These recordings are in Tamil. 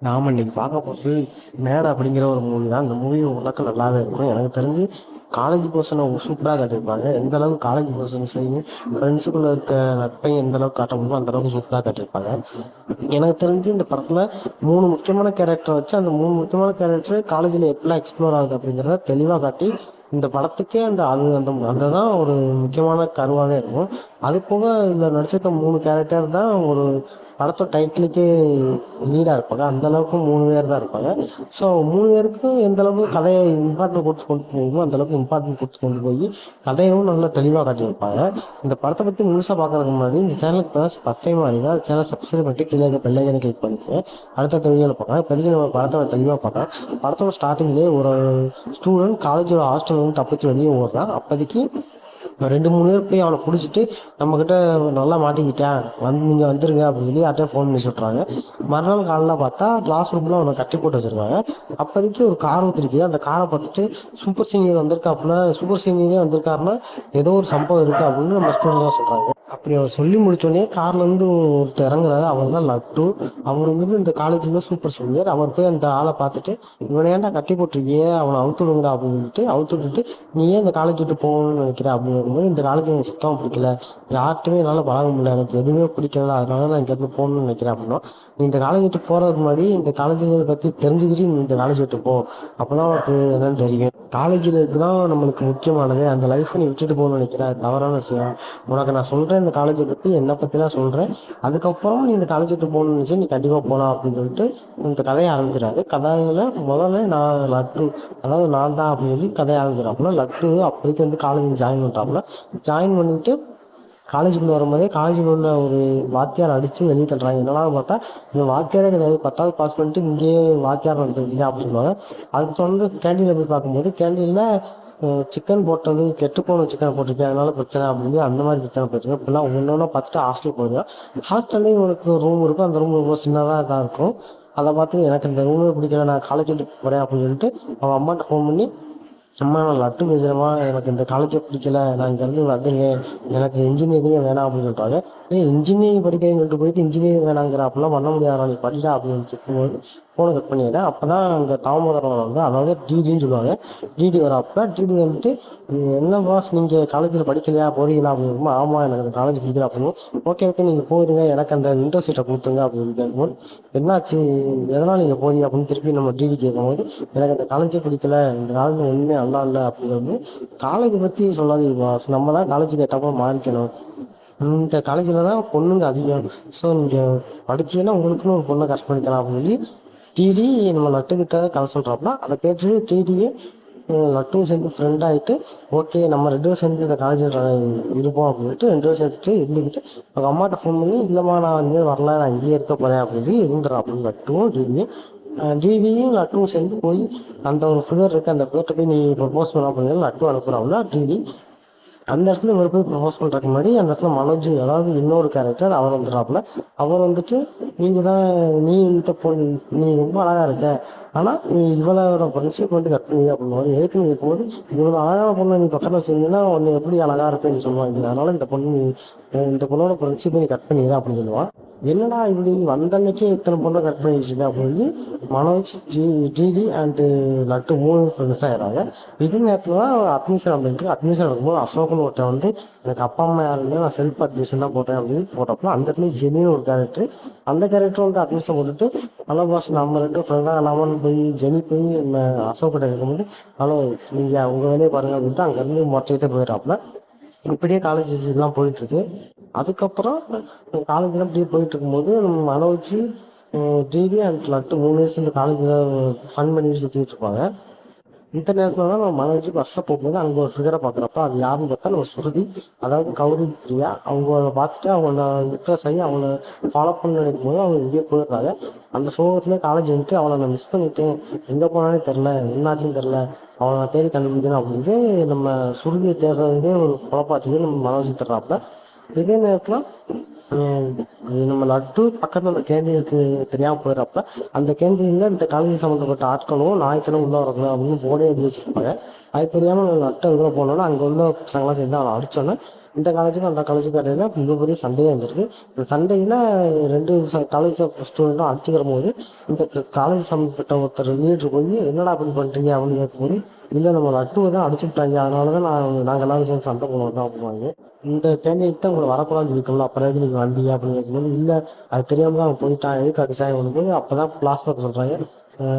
நாம இன்னைக்கு பார்க்க போகிறது மேடை அப்படிங்கிற ஒரு மூவி தான். இந்த மூவி உனக்கு நல்லாவே இருக்கும். எனக்கு தெரிஞ்சு காலேஜ் பர்சனை சூப்பராக காட்டியிருப்பாங்க. எந்த அளவுக்கு காலேஜ் பர்சன் சரி ஃப்ரெண்ட்ஸுக்குள்ள இருக்க நட்பையும் எந்த அளவுக்கு காட்ட முடியுமோ அந்த அளவுக்கு சூப்பராக காட்டியிருப்பாங்க. எனக்கு தெரிஞ்சு இந்த படத்தில் 3 முக்கியமான கேரக்டர் வச்சு அந்த 3 முக்கியமான கேரக்டர் காலேஜில் எப்படிலாம் எக்ஸ்ப்ளோர் ஆகுது அப்படிங்கிறத தெளிவாக காட்டி இந்த படத்துக்கே அந்த தான் ஒரு முக்கியமான கருவாகவே இருக்கும். அது போக இதில் நடிச்சிருக்க 3 கேரக்டர் தான் ஒரு படத்தோட டைட்டிலுக்கே லீடாக இருப்பாங்க. அந்த அளவுக்கு 3 பேர் தான் இருப்பாங்க. ஸோ 3 பேருக்கும் எந்த அளவுக்கு கதையை இம்பார்ட்டன்ட் கொடுத்து கொண்டு போகுமோ அந்த அளவுக்கு இம்பார்ட்டன்ட் கொடுத்து கொண்டு போய் கதையும் நல்லா தெளிவாக காட்டியிருப்பாங்க. இந்த படத்தை பற்றி முழுசாக பார்க்கறதுக்கு முன்னாடி இந்த சேனலுக்கு இப்போ ஃபஸ்ட் டைம் வரீங்க அந்த சேனல் சப்ஸ்கிரைப் பண்ணிட்டு கீழே இருக்க பெல் ஐக்கனை கிளிக் பண்ணிட்டு அடுத்த வீடியோவில் பார்க்கலாம். இப்போதைக்கு நம்ம படத்தை தெளிவாக பார்க்கலாம். படத்தோட ஸ்டார்டிங்லேயே ஒரு ஸ்டூடெண்ட் காலேஜோட ஹாஸ்டல் வந்து தப்பிச்சு வெளியே ஓடுறான். அப்போதைக்கு 2 3 பேர் போய் அவனை பிடிச்சிட்டு நம்மக்கிட்ட நல்லா மாட்டிக்கிட்டேன் நீங்கள் வந்துருங்க அப்படின்னு சொல்லி யார்கிட்டயே ஃபோன் பண்ணி சொல்கிறாங்க. மறுநாள் காலைல பார்த்தா கிளாஸ் ரூமில் அவனை கட்டி போட்டு வச்சுருக்காங்க. அப்போதைக்கு ஒரு கார் வந்துருக்கு. அந்த காரை பார்த்துட்டு சூப்பர் சீனியர் வந்திருக்காப்புல, சூப்பர் சீனியரே வந்திருக்காருன்னா ஏதோ ஒரு சம்பவம் இருக்குது அப்படின்னு நம்ம ஸ்டூடெண்ட் தான் சொல்கிறாங்க. அப்படி அவர் சொல்லி முடிச்சோடனே கார்லேருந்து ஒருத்தர் இறங்குறாரு. அவர் தான் லட்டு. அவர் வந்து இந்த காலேஜில் சூப்பர் சீனியர். அவர் போய் அந்த ஆளை பார்த்துட்டு இவனை ஏன்டா கட்டி போட்டிருக்கியே அவனை அவுத்து விடுங்கடா அப்படின்னு சொல்லிட்டு அவுத்து விட்டுட்டு நீ ஏன் இந்த காலேஜ் விட்டு போகணும்னு நினைக்கிற அப்படின்னு வரும்போது இந்த காலேஜ் எனக்கு சுத்தமாக பிடிக்கல, யார்கிட்டையுமே என்னால் பழக முடியல, எனக்கு எதுவுமே பிடிக்கல, அதனால நான் இங்கேருந்து போகணும்னு நினைக்கிறேன் அப்படின்னா நீ இந்த காலேஜ் விட்டு போகிறதுக்கு முன்னாடி இந்த காலேஜை பற்றி தெரிஞ்சுக்கிட்டு நீ இந்த காலேஜ் விட்டு போ, அப்போ தான் உனக்கு என்னன்னு தெரியும். காலேஜில் இருக்குதான் நம்மளுக்கு முக்கியமானது. அந்த லைஃப்பை நீ விட்டுட்டு போகணும்னு நினைக்கிற அது தவறான விஷயம். உனக்கு நான் சொல்கிறேன் இந்த காலேஜை பற்றி என்னை பற்றிலாம் சொல்கிறேன், அதுக்கப்புறம் நீ இந்த காலேஜ் விட்டு போகணும்னு நினச்சி நீ கண்டிப்பாக போகலாம் அப்படின்னு சொல்லிட்டு இந்த கதையை ஆரம்பிக்கிறாரு. கதையில் முதல்ல நான் லட்டு, அதாவது நான் தான் அப்படின்னு சொல்லி கதையை ஆரம்பிக்கிறாப்புல. லட்டு அப்போதைக்கு வந்து காலேஜில் ஜாயின் பண்ணுறாப்புல. ஜாயின் பண்ணிவிட்டு காலேஜுக்குள்ளே வரும்போதே காலேஜுக்கு உள்ள ஒரு வாத்தியார் அடித்து வெளியே தள்ளுறாங்க. என்னடா பார்த்தா இவன் வாத்தியாரே கிடையாது, 10வது பாஸ் பண்ணிட்டு இங்கேயே வாத்தியார் வந்துருக்கீங்க அப்படின்னு சொல்லுவாங்க. அதுக்கு தொடர்ந்து கேண்டீனில் போய் பார்க்கும்போது கேண்டீனில் சிக்கன் போட்டது கெட்டுப்போன சிக்கனை போட்டிருக்கேன் அதனால பிரச்சனை அப்படின்னு அந்த மாதிரி பிரச்சனை போயிருக்கு. இப்படிலாம் ஒன்று ஒன்றா பார்த்துட்டு ஹாஸ்டல் போயிடுவேன். ஹாஸ்டல்லே இவனுக்கு ரூம் இருக்கும். அந்த ரூம் ரொம்ப சின்னதாக இதாக இருக்கும். அதை பார்த்து எனக்கு இந்த ரூமே பிடிக்கல, நான் காலேஜ் விட்டு போகிறேன் அப்படின்னு சொல்லிட்டு அவங்க அம்மாட்ட ஃபோன் பண்ணி அம்மா நான் லட்டு பேசுகிறேம்மா, எனக்கு இந்த காலேஜை பிடிக்கல, நான் இங்கேருந்து வந்துடுவேன், எனக்கு இன்ஜினியரிங்கே வேணாம் அப்படின்னு சொல்கிறாங்க. இன்ஜினியரிங் படிக்கிறேன்னு சொல்லிட்டு போயிட்டு இன்ஜினியரிங் வேணாங்கிற அப்படிலாம் பண்ண முடியாதா, நீ படிடா அப்படின்னு சொல்லும்போது ஃபோனை கட் பண்ணிடுறேன். அப்போ தான் அங்கே தாமோதரம் வந்து அதாவது டிடின்னு சொல்லுவாங்க. டிடி வரப்போ டிடி வந்துட்டு என்ன பாஸ் நீங்கள் காலேஜில் படிக்கலையா போறீங்களா அப்படின்னு. ஆமாம் எனக்கு அந்த காலேஜ் பிடிக்கல அப்படின்னு. ஓகே ஓகே நீங்கள் போயிருங்க, எனக்கு அந்த விண்டோ சீட்டை கொடுத்துங்க அப்படின்னு கேட்கும்போது என்னாச்சு எதனால் நீங்கள் போறீங்க அப்படின்னு திருப்பி நம்ம டிடி கேட்கும்போது எனக்கு அந்த காலேஜே பிடிக்கல, இந்த காலேஜ் ஒன்றுமே நல்லா இல்லை அப்படிங்கிறது. காலேஜ் பற்றி சொல்லாதீங்க பாஸ், நம்ம தான் காலேஜுக்கு ஏற்றப்போ மாறிக்கணும், இந்த காலேஜில் தான் பொண்ணுங்க அதிகம், ஸோ நீங்கள் படிச்சீங்கன்னா உங்களுக்குன்னு ஒரு பொண்ணை கரெக்ட் பண்ணிக்கலாம் அப்படின்னு சொல்லி டிடி நம்ம லட்டுக்கிட்ட கதை சொல்கிறாப்புல. அதை கேட்டு டிடியே லட்டும் சேர்ந்து ஃப்ரெண்ட் ஆகிட்டு ஓகே நம்ம 2 பேரும் சேர்ந்து இந்த காலேஜில் இருப்போம் அப்படின்ட்டு 2 பேரும் சேர்த்துட்டு இருந்துக்கிட்டு அவங்க அம்மாட்ட ஃபோன் பண்ணி இல்லைம்மா நான் இனிமேல் வரல, நான் இங்கேயே இருக்க போகிறேன் அப்படின்னு இருந்துடுறேன் அப்படின்னு லட்டுவும் டிடியும். டிடியும் லட்டுவும் சேர்ந்து போய் அந்த ஒரு ஃபிகர் இருக்குது, அந்த ஃபிகர்கிட்ட போய் நீ ப்ரப்போஸ் பண்ண அப்படின்னு லட்டு அனுப்புகிறாப்புல. டிடி அந்த இடத்துல இவர் போய் ப்ரப்போஸ் பண்ணுறதுக்கு முன்னாடி அந்த இடத்துல மனோஜ் அதாவது இன்னொரு கேரக்டர் அவர் வந்துடுறாப்புல. அவர் வந்துட்டு நீங்கள் தான் நீ வந்துட்டு நீ ரொம்ப அழகாக இருக்க, ஆனால் நீ இவளோட ஃப்ரெண்ட்ஷிப் வந்து கட் பண்ணி அப்படின்னு எதுக்கு நீ இருக்கும்போது இவ்வளோ அழகான பொண்ணை நீ பக்கத்தில் வச்சிருந்தீங்கன்னா உன்னை எப்படி அழகாக இருப்பேன்னு சொல்லுவாங்க, அதனால இந்த பொண்ணோட ஃப்ரெண்ட்ஷிப்பை நீ கட் பண்ணிடுற அப்படின்னு சொல்லுவான். என்னடா இப்படி வந்த அன்னைக்கே இத்தனை பொண்ணை கட் பண்ணிட்டு இருக்க அப்படின்னு Manoj DD and Laddu 3 friends ஆயிடுறாங்க. இதே நேரத்தில் தான் அட்மிஷன் அப்படின்ட்டு அட்மிஷன் எடுக்கும்போது அசோக்னு ஒருத்தன் வந்து எனக்கு அப்பா அம்மா யாரும் இல்லை, நான் செல்ஃப் அட்மிஷன் தான் போட்டேன் அப்படின்னு போட்டப்போ அந்த இடத்துல ஜெனின்னு ஒரு கேரக்டர், அந்த கேரக்டர் வந்து அட்மிஷன் போட்டுட்டு ஹலோ பாஸ் நம்ம 2 ஃப்ரெண்டாக இல்லாமல் போய் ஜெனி போய் நம்ம அசோக்கிட்ட கேட்கும்போது ஹலோ நீங்கள் உங்கள் வேலையை பாருங்கள் அப்படின்ட்டு அங்கேருந்து மொச்சிக்கிட்டே போயிடறாப்புல. இப்படியே காலேஜ் இதெல்லாம் போயிட்டுருக்கு. அதுக்கப்புறம் காலேஜில் இப்படியே போயிட்டு இருக்கும்போது நம்ம மனோஜ் டிடி அண்ட் லட்டு 3 பேர் இந்த காலேஜில் ஃபன் பண்ணி சுற்றிட்டு இருப்பாங்க. இந்த நேரத்தில் தான் நம்ம மனோஜ் பஸ்ஸில் போகும்போது அங்கே ஒரு ஃபிகரை பார்க்குறப்ப அது யாருன்னு பார்த்தா நம்ம ஸ்ருதி, அதாவது கௌரி பிரியா. அவங்கள பார்த்துட்டு அவங்கள இம்ப்ரெஸ் ஆகி அவங்கள ஃபாலோ பண்ண நினைக்கும் போது அவங்க இங்கேயே போயிடுறாங்க. அந்த சோகத்துலேயே காலேஜ் வந்துட்டு அவளை நான் மிஸ் பண்ணிட்டேன், எங்கே போனானே தெரில, என்னாச்சுன்னு தெரில, அவளை நான் தேடி கண்டுபிடிக்கணும் அப்படின்ட்டு நம்ம சுருதியை தேடுறதே ஒரு குழப்பாச்சுன்னு நம்ம மனோஜ் தர்றாப்புல. இதே நேரத்தில் ம், நம்ம லட்டு பக்கத்துல அந்த கேண்டீனுக்கு தெரியாம போயிடுறப்ப அந்த கேண்டீன்ல இந்த காலேஜ் சம்மந்தப்பட்ட ஆட்களும் நாய்க்களும் உள்ள வரக்கூடாது அப்படின்னு போர்டே எழுதி வச்சிருப்பாங்க. அது தெரியாம லட்டு அதுக்குள்ள போனோம்னா அங்க உள்ள பசங்களாம் சேர்ந்து அவனை அடிச்சோன்னே இந்த காலேஜுக்கும் அந்த காலேஜுக்கும் இடையில மிகப்பெரிய சண்டையே வந்துருக்கு. இந்த சண்டையில ரெண்டு காலேஜ் ஸ்டூடெண்ட்டும் அடிச்சுக்கிற போது இந்த காலேஜ் சம்மந்தப்பட்ட ஒருத்தர் லீடர் போய் என்னடா அப்படி பண்றீங்க அப்படின்னு கேட்கும்போது இல்லை நம்ம லட்டுவை தான் அடிச்சுட்டாங்க அதனால தான் நாங்கள் எல்லாரும் சேர்ந்து சண்டை போடுவோம் தான் அப்படிவாங்க. இந்த கேண்டிடேட் தான் உங்களை வரக்கூடாதுன்னு இருக்கல அப்புறம் எதுக்கு நீங்கள் வந்தீங்க அப்படின்னு கேட்கும்போது இல்லை அது தெரியாமல் தான் அவன் போயிட்டான் எதுக்கு அடிச்சாங்க பண்ணும்போது அப்போ தான் பிளாஸ்பேக் சொல்கிறாங்க.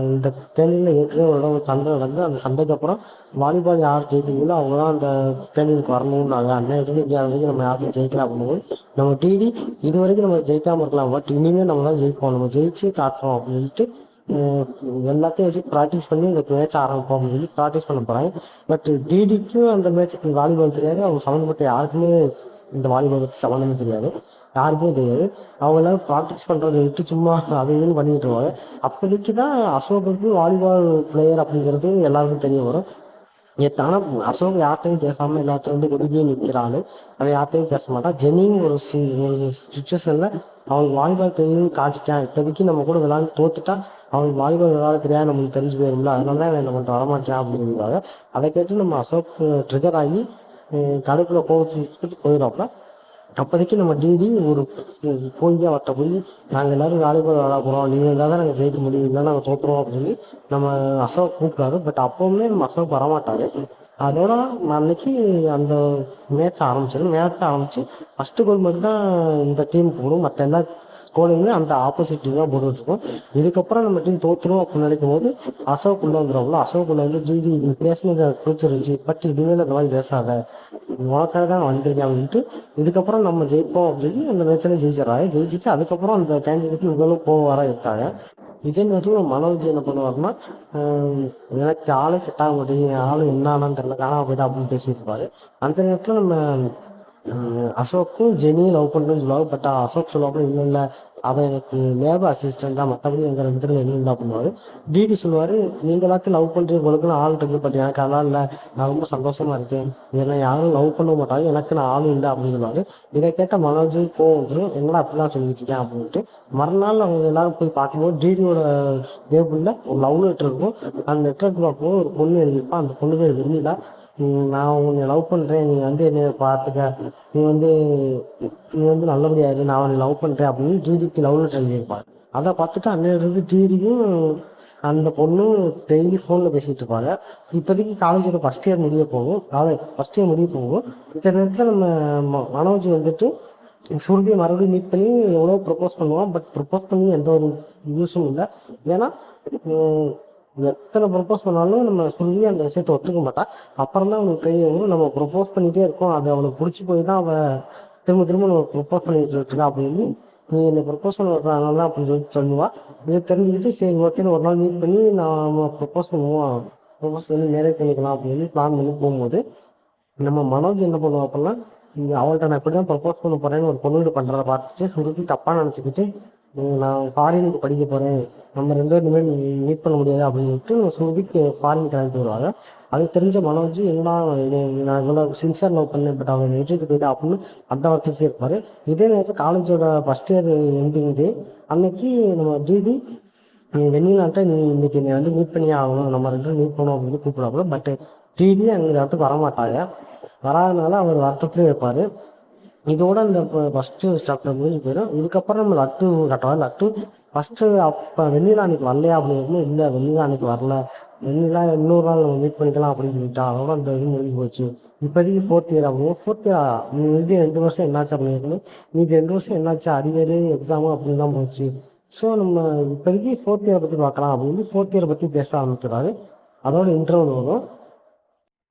இந்த கேண்டிடேட்ல ஏற்கனவே ஒரு இடம் சண்டை நடந்து அந்த சண்டைக்கு அப்புறம் வாலிபால் யார் ஜெயிக்கிறீங்களோ அவங்க தான் அந்த கேண்டிடேட்க்கு வரணும்னாங்க அண்ணன் இங்கே வரைக்கும் நம்ம யாருமே ஜெயிக்கலாம் அப்படிங்கும்போது நம்ம டிடி இது வரைக்கும் நம்ம ஜெயிக்காமல் இருக்கலாம் பட் இனிமேல் நம்ம தான் ஜெயிப்போம் நம்ம ஜெயிச்சு காட்டுறோம் அப்படின்ட்டு எல்லாத்தையும் வச்சு ப்ராக்டிஸ் பண்ணி இந்த மேட்ச் ஆரம்பிப்போம் அப்படின்னு சொல்லி ப்ராக்டிஸ் பண்ண போகிறாங்க. பட் டிடிக்கும் அந்த மேட்ச்சுக்கு வாலிபால் தெரியாது அவங்க சம்மந்தப்பட்ட யாருக்குமே இந்த வாலிபால் பற்றி சம்மந்தமே தெரியாது யாருக்குமே தெரியாது. அவங்க எல்லாரும் ப்ராக்டிஸ் பண்ணுறதை விட்டு சும்மா அதை இதுன்னு பண்ணிக்கிட்டு இருவாங்க. அப்போதைக்கு தான் அசோக்குக்கு வாலிபால் பிளேயர் அப்படிங்கிறது எல்லாருக்கும் தெரிய வரும். ஆனால் அசோக் யார்கிட்டையும் பேசாமல் எல்லாத்தையும் வந்து ஒதுக்கியே நிற்கிறாள். அவன் யார்கிட்டையும் பேச மாட்டான். ஜெனியும் ஒரு சுச்சுவேஷனில் அவனுக்கு வாலிபால் தெரியும்னு காட்டிட்டான் இப்போதைக்கு நம்ம கூட விளையாண்டு தோத்துட்டா அவனுக்கு வாலிபால் விளையாட தெரியாது நம்மளுக்கு தெரிஞ்சு போயிரும்ல அதனால தான் அவன் நம்மகிட்ட வரமாட்டான் அப்படிங்கிறாங்க. அதை கேட்டு நம்ம அசோக் ட்ரிகர் ஆகி கடுப்பில் கோவச்சு போயிடுறோம்ல. அப்போதைக்கு நம்ம டிடி ஒரு போய் அவர்கிட்ட போய் நாங்கள் எல்லோரும் வாலிபால் விளாட போகிறோம் நீங்கள் இருந்தால் தான் நாங்கள் ஜெயிக்க முடியும் இல்லை நாங்கள் தோற்றுறோம் அப்படின்னு நம்ம அசோக் கூப்பிட்டாரு. பட் அப்போவுமே நம்ம அசோக் வரமாட்டார். அதோட அன்னைக்கு அந்த மேட்ச் ஆரம்பிச்சு ஃபஸ்ட்டு கோல் மட்டும் தான் இந்த டீம் போடும் மற்ற எல்லா கோலையுமே அந்த ஆப்போசிட் டீம் தான் போட்டுருக்கோம். இதுக்கப்புறம் நம்ம டீம் தோற்றுரும் அப்படின்னு நினைக்கும் போது அசோக் உள்ள வந்துடும்ல. அசோக் உள்ள வந்து டிடி பேசினது பிடிச்சிருந்துச்சு பட் இனிமேல் அந்த மாதிரி பேசாத உனக்காக தான் வந்திருக்கேன் அப்படின்ட்டு இதுக்கப்புறம் நம்ம ஜெயிப்போம் அப்படின்னு அந்த மேட்சில் ஜெயிச்சுட்டு அதுக்கப்புறம் அந்த கேண்டிடேட் இவ்வளோ வர இருக்காங்க. இதே நேரத்தில் மனோஜ் என்ன பண்ணுவாருன்னா எனக்கு ஆளே செட் ஆக மாட்டேங்குது ஆளு என்ன ஆனான்னு தெரியல காணாம போயிட்டா அப்படின்னு பேசியிருப்பாரு. அந்த நேரத்தில் நம்ம அசோக்கும் ஜெனியும் லவ் பண்ணுறேன்னு சொல்லுவாங்க. பட் அசோக் சொல்லுவாங்க இல்லை இல்லை அவன் எனக்கு லேபர் அசிஸ்டன்ட் தான் மற்றபடி எங்கள் ரெண்டு பேரும் எதுவும் இல்லை பண்ணுவார். டிடி சொல்லுவார் நீங்களாச்சும் லவ் பண்ணுறீங்க உங்களுக்குன்னு ஆள் இருக்கு பட் எனக்கு அதெல்லாம் இல்லை நான் ரொம்ப சந்தோஷமா இருக்கேன் என்னை யாரும் லவ் பண்ண மாட்டாங்க எனக்கு நான் ஆளும் இல்லை அப்படின்னு சொல்லுவார். இதை கேட்ட மனோஜ் கோவம் வந்துடும் என்னடா அப்படிலாம் சொல்லிட்டு இருக்கேன் அப்படின்ட்டு. மறுநாள் அவங்க எல்லாரும் போய் பார்க்கும்போது டிடியோட டேபிளில் ஒரு லவ் லெட்டர் இருக்கும். அந்த லெட்டருக்கு பார்க்கும்போது ஒரு பொண்ணு எழுதியிருப்பான். அந்த பொண்ணு பேர் வெண்ணிலா. நான் உன்னை லவ் பண்ணுறேன் நீ வந்து என்னை பார்த்துக்க நீ வந்து நீ வந்து நல்லபடியா இரு நான் உன்னை லவ் பண்ணுறேன் அப்படின்னு டிடிக்கு லவ் லெட்டர் எழுதியிருப்பார். அதை பார்த்துட்டு அன்னையிலிருந்து டிடியும் அந்த பொண்ணும் டெய்லி ஃபோனில் பேசிகிட்டு இருப்பாங்க. இப்போதைக்கு காலேஜோட ஃபஸ்ட் இயர் முடிய போகும். ஃபஸ்ட் இயர் முடிய போகும். இந்த நேரத்தில் நம்ம மனோஜ் வந்துட்டு சுருதியை மறுபடியும் மீட் பண்ணி எவ்வளோ ப்ரப்போஸ் பண்ணுவான். பட் ப்ரப்போஸ் பண்ணி எந்த ஒரு யூஸும் இல்லை. ஏன்னா எத்தனை ப்ரப்போஸ் பண்ணாலும் நம்ம சுருதி அந்த விஷயத்தை ஒத்துக்க மாட்டான். அப்புறம் தான் அவனுக்கு தெரிய வரும் நம்ம ப்ரப்போஸ் பண்ணிகிட்டே இருக்கோம் அது அவனுக்கு பிடிச்சி போய் தான் அவன் திரும்ப திரும்ப நம்ம ப்ரப்போஸ் பண்ணி வச்சுருக்கா அப்படின்னு நீ என்னை ப்ரப்போஸ் பண்ண வர்றதுனால தான் அப்படின்னு சொல்லுவாள். இதை தெரிஞ்சுக்கிட்டு சரி ஓகேன்னு ஒரு நாள் மீட் பண்ணி நம்ம ப்ரப்போஸ் பண்ணுவோம் ப்ரப்போஸ் பண்ணி மேரேஜ் பண்ணிக்கலாம் அப்படின்னு பிளான் பண்ணி போகும்போது நம்ம மனோஜ் என்ன பண்ணுவோம் அப்படின்னா அவள்கிட்ட நான் இப்படி தான் ப்ரப்போஸ் பண்ண போகிறேன்னு ஒரு பொண்ணுகிட்ட பண்ணுறதை பார்த்துட்டு சுருதி தப்பாக நினச்சிக்கிட்டு நான் ஃபாரினுக்கு படிக்க போகிறேன் நம்ம ரெண்டு பேருமே மீட் பண்ண முடியாது அப்படின்னு சொல்லிட்டு சுருதிக்கு ஃபாரின் கிளம்பி வருவாங்க. அது தெரிஞ்ச மனோஜ் என்னடா நான் இவ்வளோ சின்சியர் லவ் பண்ணேன் பட் அவன் விட்டுட்டு போயிட்டா அப்படின்னு அந்த வருத்தத்தில் இருப்பார். இதே நேரத்தில் காலேஜோட ஃபஸ்ட் இயர் எண்டிங் டே அன்னைக்கு நம்ம டிடி நீ வெண்ணிலாட்ட நீ இன்னைக்கு நீ வந்து மீட் பண்ணி ஆகணும் நம்ம ரெண்டு மீட் பண்ணணும் அப்படின்னு கூப்பிடுவாங்க. பட் டிடி அங்கே இடத்துக்கு வரமாட்டாங்க. வராதனால அவர் வருத்தத்திலே இருப்பார். இதோட இந்த ஃபஸ்ட்டு சாப்டர் முடிஞ்சு போயிடும். இதுக்கப்புறம் நம்ம லட்டு கட்டுவார். லட்டு ஃபஸ்ட்டு அப்போ வெண்ணிலா அன்னைக்கு வரலையா அப்படின்னு இல்லை வெண்ணிலா அன்னைக்கு வரல வெண்ணிலா இன்னொரு நாள் நம்ம மீட் பண்ணிக்கலாம் அப்படின்னு சொல்லிட்டா அதோட அந்த இது முடிஞ்சு போச்சு. இப்போதைக்கு ஃபோர்த் இயர் அப்படின்னு ஃபோர்த் இயர் மீதி 2 வருஷம் என்னாச்சு அப்படின்னு மீதி 2 வருஷம் என்னாச்சு அரியரு எக்ஸாமு அப்படின்னு தான் போச்சு. ஸோ நம்ம இப்போதைக்கு ஃபோர்த் இயரை பற்றி பார்க்கலாம் அப்படின்னு ஃபோர்த் இயரை பற்றி பேச ஆரம்பிக்கிறாரு. அதோட இன்டர்வல் வரும்.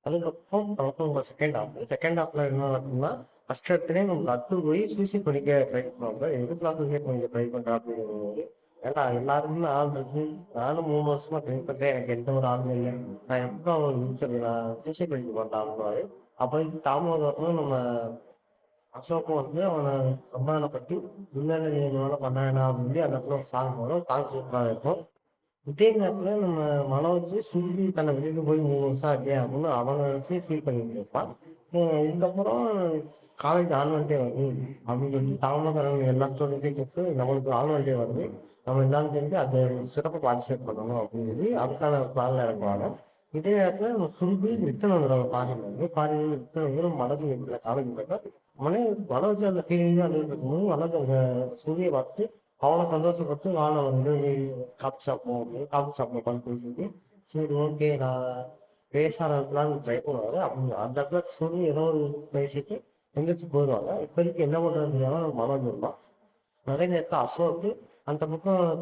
அதுக்கப்புறம் செகண்ட் ஹாஃப்ல என்ன நடக்கும்னா ஃபர்ஸ்ட் இடத்துலேயே நம்ம லட்டு போய் சூசைட் பண்ணிக்க ட்ரை பண்ணுவாங்க. எதுக்குலாம் சூசைட் பண்ணிக்க ட்ரை பண்ணுறா அப்படிங்கிறது ஏன்னா எல்லாருக்குமே ஆள் இருக்கு. நானும் 3 வருஷமா ட்ரை பண்ணுறேன் எனக்கு எந்த ஒரு ஆளுமே இல்லை நான் எப்போ அவன் இருக்கிறது நான் சூசைட் பண்ணிக்க மாட்டேன் அப்படின்னாரு. அப்போ தாமதம் நம்ம அசோக்கும் வந்து அவனை சம்மானப்பட்டு முன்னாடி எதுனால பண்ண வேணாம் அப்படின்னு அந்த இடத்துல ஒரு சாங் வரும். சாங் சூப்பராக இருக்கும். இதே நேரத்துல நம்ம மனோஜ் சுருதி தன்னை வெளியில போய் 3 வருஷம் ஆச்சு அப்படின்னு அவனை வச்சு ஃபீல் பண்ணிட்டு இருப்பான். இதுக்கப்புறம் காலேஜ் ஆனுவல் டே வருது அப்படின்னு சொல்லி தாமதக்காரங்க எல்லா ஸ்டூடெண்ட்டையும் கூப்பிட்டு நம்மளுக்கு ஆனுவல் டே வருது, நம்ம எல்லாரும் சேர்ந்து அதை சிறப்பாக பார்ட்டிசிபேட் பண்ணணும் அப்படின்னு சொல்லி அதுக்கான பிளான்ல இறங்குவாங்க. இதே நேரத்தில் நம்ம சுருதி வித்தனங்கிற ஃபாரின் வந்து ஃபாரின் வித்தனங்கிற மனது இருக்கிற காலேஜ் மனை மனோஜ் அந்த ஃபீலிங்காக இருந்துட்டு இருக்கும்போது மனோஜ் அந்த சுருதியை பார்த்து அவ்வளோ சந்தோஷப்பட்டு வாழை வந்து காஃபி சாப்பிடுவோம் அப்படின்னு காஃபி சாப்பிட உட்காந்து பேசிட்டு சரி ஓகே நான் பேச ஆரம்பிக்கலாம்னு ட்ரை பண்ணுவாரு. அப்படி அந்த இடத்துல சொல்லி ஏதோ ஒரு பேசிட்டு எந்திரிச்சு போயிடுவாங்க. இப்போதைக்கு என்ன பண்றது தெரியாம மனோஜ் இருந்தான். அதே நேரத்தில் அசோக்கு அந்த பக்கம்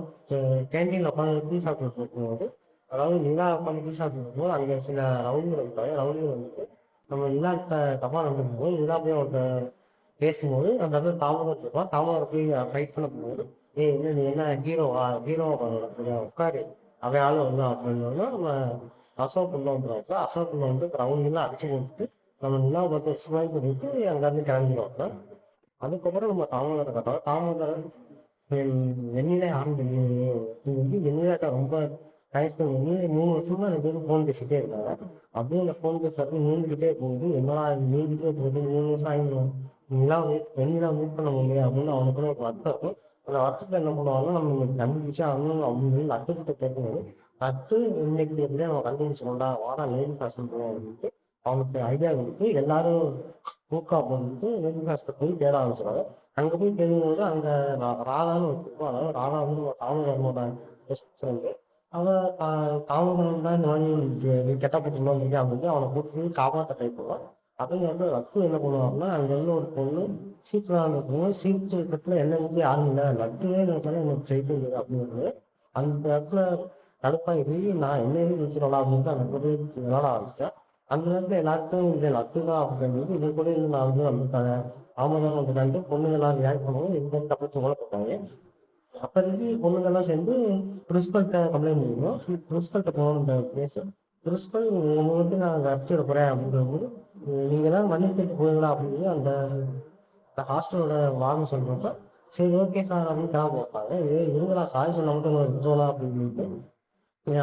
கேண்டீன்ல உட்காந்து டீ சாப்பிட்டு இருக்கும்போது, அதாவது நிலா உட்காந்து டீ சாப்பிட்டு இருக்கும்போது அங்கே சில ரவுடிகள் இருக்காங்க. ரவுடிகள் வந்துட்டு நம்ம நிலாக்கிட்ட தப்பா நடந்துக்கும்போது நிலா போய் அவர்கிட்ட பேசும்போது அந்த இடத்துல தாமதம் இருப்பான். தாமதம் போய் ஃபைட் பண்ண போகும்போது என்ன நீ என்ன ஹீரோவா ஹீரோவா பண்ண உட்காரு அவன் ஆளு வந்து அப்படின்னா நம்ம அசோக் உள்ள வந்துடுவாங்க. அசோக் உள்ள வந்து ரவுண்ட்லாம் அடிச்சு கொடுத்துட்டு நம்ம நிலாவை பார்த்து ஸ்மைல் பண்ணிட்டு அங்கேருந்து கிளம்பிடுவாங்க. அதுக்கப்புறம் நம்ம தாமோதரை கட்டோம். தாமோதரன் வெண்ணிலே ஆரம்பிச்சு இது வந்து வெண்ணிலாட்ட ரொம்ப டைம் பண்ணி 3 வருஷமா 2 பேரும் ஃபோன் பேசிட்டே இருக்காங்க. அப்படியே அந்த ஃபோன் பேசுறது நீண்டுகிட்டே போகுது. என்னடா நீண்டுகிட்டே போகுது 3 வருஷம் ஆகிடும் நிலா வெண்ணிலா மீட் பண்ண முடியல அப்படின்னு அவனுக்குள்ள ஒரு வருத்தம் இருக்கும். அந்த வருத்தத்தை என்ன பண்ணுவாங்க நம்ம கண்டுபிடிச்சா ஆகணும் அப்படின்னு சொல்லி நட்டுக்கிட்ட கேட்கும்போது நட்டு இன்னைக்கு எப்படியா நம்ம கண்டுபிடிச்சோம்டா வாடா லேடி ஃபேஷன் போவோம் அப்படின்ட்டு அவனுக்கு ஐடியா கொடுத்து எல்லாரும் பூக்கா போட்டு லேடி ஃபேஷன் போய் தேட ஆரம்பிச்சிடுவாங்க. அங்கே போய் தேடும்போது அங்கே ராதான்னு வச்சுருப்போம். அதாவது ராதா வந்து தாமதனோட பெஸ்ட் ஃப்ரெண்டு. அவன் தாமதம் தான் இந்த மாதிரி நீ கெட்ட போட்டுருந்தோம் அப்படின்னு அவனை கூப்பிட்டு காப்பாற்ற ட்ரை பண்ணுவான். அவங்க வந்து லட்டு என்ன பண்ணுவாங்கன்னா அங்கே இருந்து ஒரு பொண்ணு சீட்டு வாங்க சீட்டு இருக்கிறதுல என்ன வந்து யாரும் இல்லை லட்டுவே நினைச்சாலும் எனக்கு ஜெயிக்க அப்படின்னு அந்த இடத்துல தடுப்பா இருந்து நான் என்ன வச்சுருவா அப்படின்ட்டு அந்த கூட விளாட ஆரம்பிச்சேன். அந்த நேரத்தில் எல்லாருக்கும் இந்த லட்டு தான் அப்படின்னு இது கூட இருந்து நான் வந்து வந்துட்டாங்க தாமதம் வந்துட்டான்ட்டு பொண்ணுங்க எல்லாரும் ரியாக்ட் பண்ணுவோம் இந்த தப்பு கூட போட்டாங்க. அப்போதைக்கு பொண்ணுங்கெல்லாம் சேர்ந்து பிரின்ஸ்பல்கிட்ட கம்ப்ளைண்ட் பண்ணிடுவோம். பிரின்ஸ்பல்கிட்ட போகணும் பேச பிரின்ஸ்பல் உங்க வந்து நான் அடிச்சுட போறேன் அப்படிங்கும்போது நீங்க தான் மன்னிப்பு கேட்டு போயிடலாம் அப்படின்னு அந்த ஹாஸ்டலோட வார்டன் சொல்றப்ப சரி ஓகே சார் அப்படின்னு கிளம்ப வைப்பாங்க. இருங்களா சாரி சொல்ல மட்டும் எடுத்துலாம் அப்படின்னு சொல்லிட்டு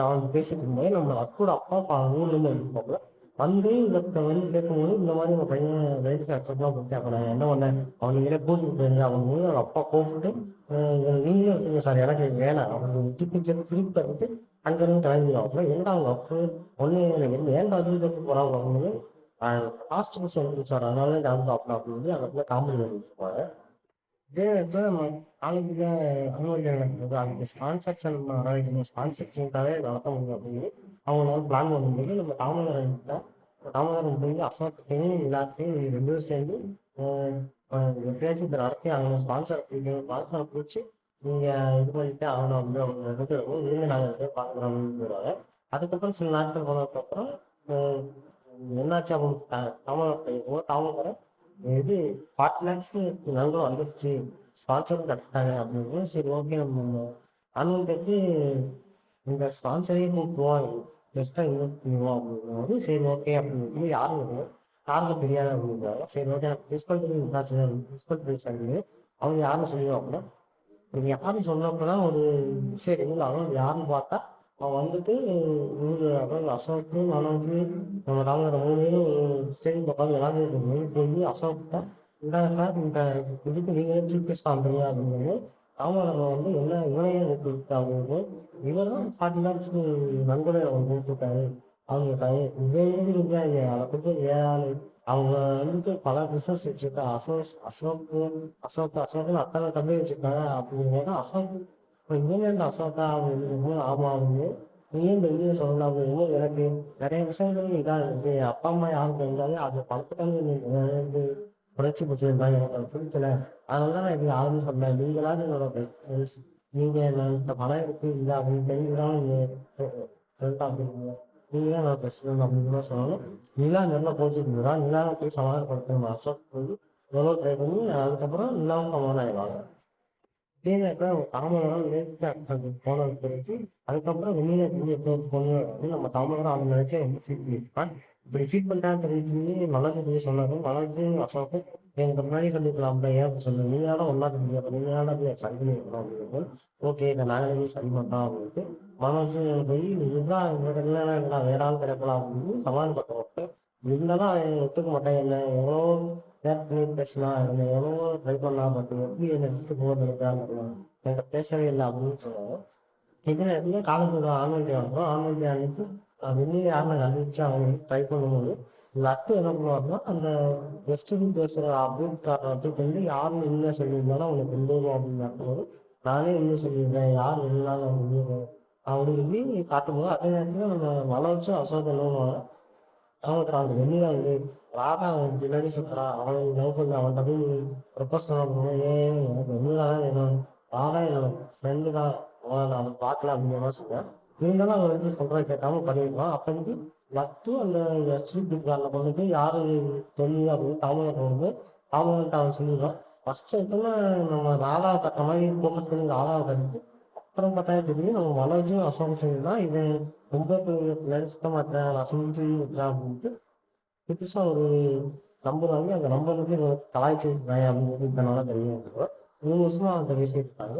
அவங்க பேசிட்டு இருக்கும்போது நம்ம அக்கூட அப்பா ஊர்ல இருந்து இருப்பாங்க வந்து இவர்கிட்ட வந்து கேட்கும்போது இந்த மாதிரி உங்க பையன் ரைட்டு அக்செப்ட்லாம் பண்ணிட்டு அப்ப நான் என்ன பண்ணேன் அவனுங்களே கூட்டிட்டு போயிருங்க அவங்க போது அவங்க அப்பா கூப்பிட்டு நீங்களே வச்சுங்க சார் எனக்கு வேணாம் அவங்க திருப்பி தந்துட்டு அங்கிருந்து கிளம்பிடுவாங்க. ஏன்டா அவங்க அப்போ ஒன்னு ஏன்டா அது போறாங்க அப்படின்னு லாஸ்ட் பஸ் வந்து சார் அதனால கிளம்பு அப்படின்னு அந்த இடத்துல காமெடி பண்ணிட்டு இதே இடத்துல நம்ம காலேஜில் அனுமதிகள் நடக்குது அதுக்கு ஸ்பான்சர்ஷன் ஆரம்பிக்கணும் ஸ்பான்சர்ஷனுக்காகவே நடத்த முடியும் அப்படின்னு அவங்களால பிளான் பண்ணும்போது நம்ம தாமோதரன் போய் அசோக்கையும் எல்லாத்தையும் 2 பேரும் சேர்ந்து எப்படியாச்சும் இதை நடத்தி அவங்க ஸ்பான்சர் பிடிச்சி நீங்கள் இது பண்ணிட்டு ஆகணும் அப்படின்னு அவங்க எடுத்துருவோம் இருந்து நாங்கள் பார்க்குறோம் அப்படின்னு சொல்லுவாங்க. அதுக்கப்புறம் சில நாட்கள் போனதுக்கப்புறம் என்னாச்சு அவங்களுக்கு தாமோதரம் இது 40 லேக்ஸ் நாங்களும் வந்துருச்சு ஸ்பான்சரும் கிடச்சிட்டாங்க அப்படின்னு சரி ஓகே நம்ம அனுமதிக்கு இந்த ஸ்பான்சரே கூப்பிடுவோம் பெஸ்ட்டாக இன்வெஸ்ட் பண்ணுவோம் அப்படிங்கும்போது சரி ஓகே அப்படின்னு யாரும் இல்லை யாருக்கும் தெரியாது அப்படின்றாங்க. சரி ஓகே பிரின்ஸ்பல் விசாரிச்சு பிரின்ஸ்பல் பேசுறது அவங்க யாரும் சொல்லுவோம் அப்படின்னா நீங்க யாரும் சொன்னப்பதான் ஒரு விஷயம் இல்லை அவன் யாருன்னு பார்த்தா அவன் வந்துட்டு இவரு அதாவது அசோக்கு மனோஜ் நம்ம ராமர் 3 பேரும் ஸ்டேடியம் உட்காந்து விளாண்டுட்டு போய் அசோக் தான் இந்தாங்க சார் இந்த இதுக்கு நீங்க சீஃப் கெஸ்ட் பண்றீங்க அப்படிங்கிறது ராமர் வந்து என்ன இவனையே கூப்பிட்டு அவங்க இவரும் 40 லேக்ஸ் நன்கொடை அவங்க கூப்பிட்டுருக்காரு அவங்க இதே இருக்காங்க அதை பற்றி ஏழாள் அவங்க வந்துட்டு பல பிசினஸ் வச்சிருக்காங்க. அசோக்குன்னு அத்தனை கம்பெனி வச்சிருக்காங்க அப்படிங்கிறத அசோக் இப்போ இங்கிலாந்து அசோக்கா அப்படிங்கிறது ஆமா அவங்க நீயும் வெளியே சொல்லலாம் அப்படிங்கிறது எனக்கு நிறைய விஷயங்கள் இதாக இருக்கு. அப்பா அம்மா யாருக்கு இருந்தாலும் அது பணத்துக்காக புரட்சி பிடிச்சிருந்தாங்க எனக்கு அது பிடிக்கல அதனால தான் நான் இது யாருன்னு சொன்னேன் நீங்களாவது என்னோட friends. நீங்க இந்த பணம் இருக்கு இல்லை அப்படின்னு தெரிஞ்சுதான் நீங்க அப்படிங்க நீங்க தான் நான் பெஸ்ட் அப்படின்னு தான் சொல்லணும். நிலா நல்லா போச்சுட்டு இருந்தா நிலாவை போய் சமாதானப்படுத்தணும் அசோக் போய் எவ்வளோ ட்ரை பண்ணி அதுக்கப்புறம் நிலாவும் சமாதானம் ஆயிடுவாங்க. இதே நேரத்தில் தாமதம் லேட்டு போனது தெரிஞ்சு அதுக்கப்புறம் வெளியில இருந்து எப்போ பொண்ணு அப்படின்னு நம்ம தாமதம் அவங்க நினைச்சா ரொம்ப ஃபீல் பண்ணியிருப்பான். இப்படி ஃபீல் பண்ணிட்டான்னு தெரிஞ்சு மலர்ந்து போய் சொன்னதும் மலர்ந்து அசோக்கும் எனக்கு முன்னாடி சொல்லிக்கலாம்ல ஏன் சொல்லு நீங்களால ஒன்றா தெரிஞ்சு நீங்களால போய் சரி பண்ணிருக்கணும் அப்படிங்கிறது ஓகே இதை நாங்களே போய் சரி பண்ணோம் அப்படின்ட்டு மனோஜ் போய் இதுதான் இல்லைன்னா வேற ஆள் கிடைக்கலாம் அப்படின்னு சமாதானப்பட்டவங்க இருந்தாலும் அவன் ஒத்துக்க மாட்டேன் என்ன எவ்வளோ பேசலாம் என்ன எவ்வளவோ ட்ரை பண்ணலாம், பட் எப்படி என்னை விட்டு போகிறதுக்காக என்கிட்ட பேசவே இல்லை அப்படின்னு சொல்லுவாங்க. இதே நேரத்துல காலேஜோட ஆனுவல் டே வந்துடும். ஆனுவல் டே அன்னைக்கு வெளியே யாருன்னா கண்டுபிடிச்சு அவங்க ட்ரை பண்ணும்போது லட்டு என்ன பண்ணுவாருன்னா, அந்த கெஸ்ட்டுக்கு பேசுகிற அப்டேட் காரணத்துக்கு வந்து யாருன்னு உண்மையாக சொல்லியிருந்தாலும் அவனுக்கு கொண்டுருவோம் அப்படின்னு காட்டும்போது, நானே உண்மையை சொல்லியிருக்கேன், யார் இல்லைனாலும் சொல்லிடுறேன் அப்படின்னு சொல்லி காட்டும்போது, அதே நேரத்தில் நம்ம மலை வச்சு அசோக் பண்ணுவாங்க. அவனுக்கு அந்த வெளியில வந்து ராதா அவன் பின்னாடி சுற்றுறான், அவன் லவ் பண்ணி அவன்கிட்ட போய் ப்ரப்போஸ் பண்ண போகும்போது, எனக்கு வெளியில தான் வேணும், ராதா என்னோட ஃப்ரெண்டு தான், அவன் நான் பார்க்கல அப்படிங்கிற மாதிரி சொல்லுவேன். இருந்தாலும் அவன் வந்து சொல்கிறத கேட்காம பண்ணிடுவான். அப்போ வந்து லட்டு அந்த ஸ்ட்ரீட் காரில் கொண்டு போய் யாரு தெரியும் அப்படின்னு தாமரை வந்து தாமரை அவன் சொல்லிடுவான். ஃபர்ஸ்ட் எடுத்தோம்னா நம்ம ராதாவை கட்டுற மாதிரி ஃபோக்கஸ் பண்ணி ராதாவை கட்டிட்டு அப்புறம் பார்த்தா தெரியும் நம்ம மனோஜும் அசோகம் செய்யலாம் இவன் ரொம்ப பின்னாடி சுத்த மாட்டேன், நான் செஞ்சு விட்டுறேன் அப்படின்ட்டு புதுசா ஒரு நம்பர் வாங்கி அந்த நம்பருக்கு கலாய்ச்சிருக்காங்க அப்படிங்கிறது இதனால தெரியும். 3 வருஷமா அந்த பேசிட்டு இருக்காங்க.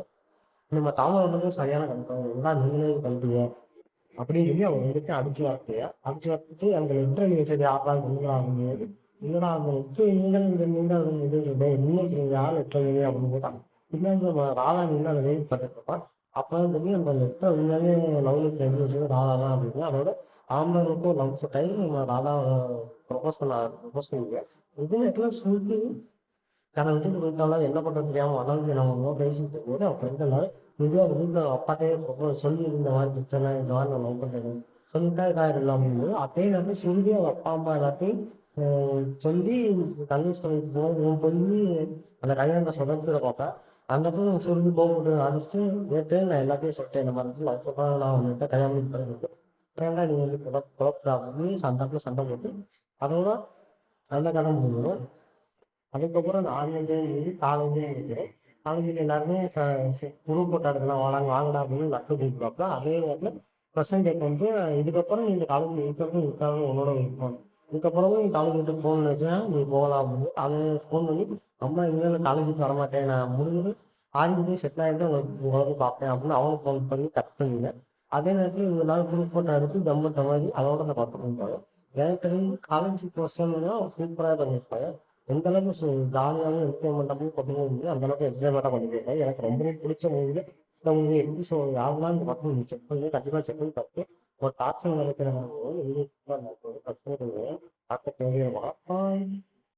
நம்ம தாமரை சரியான கண்டிப்பாங்க எல்லாம் நீங்களே கழிட்டீங்க அப்படின்னு சொல்லி அவங்க வந்துட்டு அடிச்சு வார்த்தைட்டு அந்த லெட்டர் நீங்க சரி யாரா கொடுக்குறாங்க, இல்லடா அந்த லெட்டர் நீங்கள் இந்த நீங்கள் இது சொல்றேன் இன்னும் சரி யார் லெட்டர் அப்படின்னு போட்டான். பின்னாடி நம்ம ராதா நின்று அதை வெயிட் பண்ணிட்டு இருப்பான். அப்பதான் தெரியும் அந்த லெட்டர் உண்மையாலே லவ் லெட்டர் எழுதி வச்சது ராதா தான் அப்படின்னு. அதோட ஆம்பளுக்கும் லவ் டைம் நம்ம ராதா ப்ரொபோஸ் பண்ணிக்க இது நேரத்தில் சொல்லி தன்னை விட்டுட்டு போயிட்டாலும் என்ன பண்றது தெரியாம அனௌன்ஸ் நம்ம பேசிட்டு இருக்கும்போது அவன் ஃப்ரெண்ட் எல்லாரும் இதுவே அவங்க வீட்டில் அப்பாட்டே சொல்லி இந்த மாதிரி பிரச்சனை இந்த மாதிரி நான் லவ் பண்ணுறேன் சொல்லிட்டா இதாக இல்லை அப்படிங்கும்போது அதே நேரத்தில் சொல்லி அவங்க அப்பா அம்மா எல்லாத்தையும் சொல்லி கன்வின்ஸ் பண்ணிட்டு போவோம். இவன் போய் அந்த கல்யாணத்தை சொதப்பிட பார்ப்பேன். அந்த இடத்துல சொல்லி போட்டு அடிச்சுட்டு நேற்று நான் எல்லாத்தையும் சொல்லிட்டேன் இந்த மாதிரி லவ் சொல்கிறேன் நான் அவங்ககிட்ட கல்யாணம் பண்ணிட்டு ஏன்டா நீ வந்து குழப்பா அப்படின்னு சண்டை போட்டு அதோட நல்ல கதை முடிஞ்சிடும். அதுக்கப்புறம் அந்த ஆன்லைன்லேயே காலேஜே இருக்குது. காலேஜில் எல்லாருமே குரூப் போட்டோ எடுக்கலாம் வாங்கடா அப்படின்னு லட்டு கொடுக்குறப்ப அதே நேரத்தில் ப்ரெசன்ட் டேட் வந்து இதுக்கப்புறம் நீ இந்த காலேஜில் இருக்காங்க உன்னோட இருக்கும். இதுக்கப்புறமும் நீ காலேஜ் விட்டு போகணும்னு நினச்சா நீ போகலாம் அப்படின்னு அவன் ஃபோன் பண்ணி அம்மா இனிமேல் காலேஜுக்கு வரமாட்டேன், நான் முடிஞ்சு ஆர்மி செட்டில் ஆகிட்டு உங்களுக்கு பார்ப்பேன் அப்படின்னு அவனுக்கு ஃபோன் பண்ணி கட் பண்ணிங்க. அதே நேரத்தில் இந்த நாள் குரூப் ஃபோட்டோ எடுத்து தம்ம மாதிரி அதோட நான் பார்த்துருப்பாங்க. எனக்கு தெரிஞ்சு காலேஜ் பர்சன்னா சூப்பராக பண்ணியிருப்பாங்க. எந்த அளவுக்கு ஜாலியாகவும் என்டர்டைன்மெண்ட்டாகவும் கொண்டு போக முடியும் அந்த அளவுக்கு என்ஜாய்மெண்ட்டாக பண்ணிட்டு இருக்காங்க. எனக்கு ரொம்பவே பிடிச்ச மூவியில் இந்த மூவி எப்படி யாருன்னா இந்த பக்கம் நீ செக் பண்ணி கண்டிப்பாக செக் பண்ணி பார்த்து ஒரு டார்ச்சர் நினைக்கிற பார்க்க தேவையான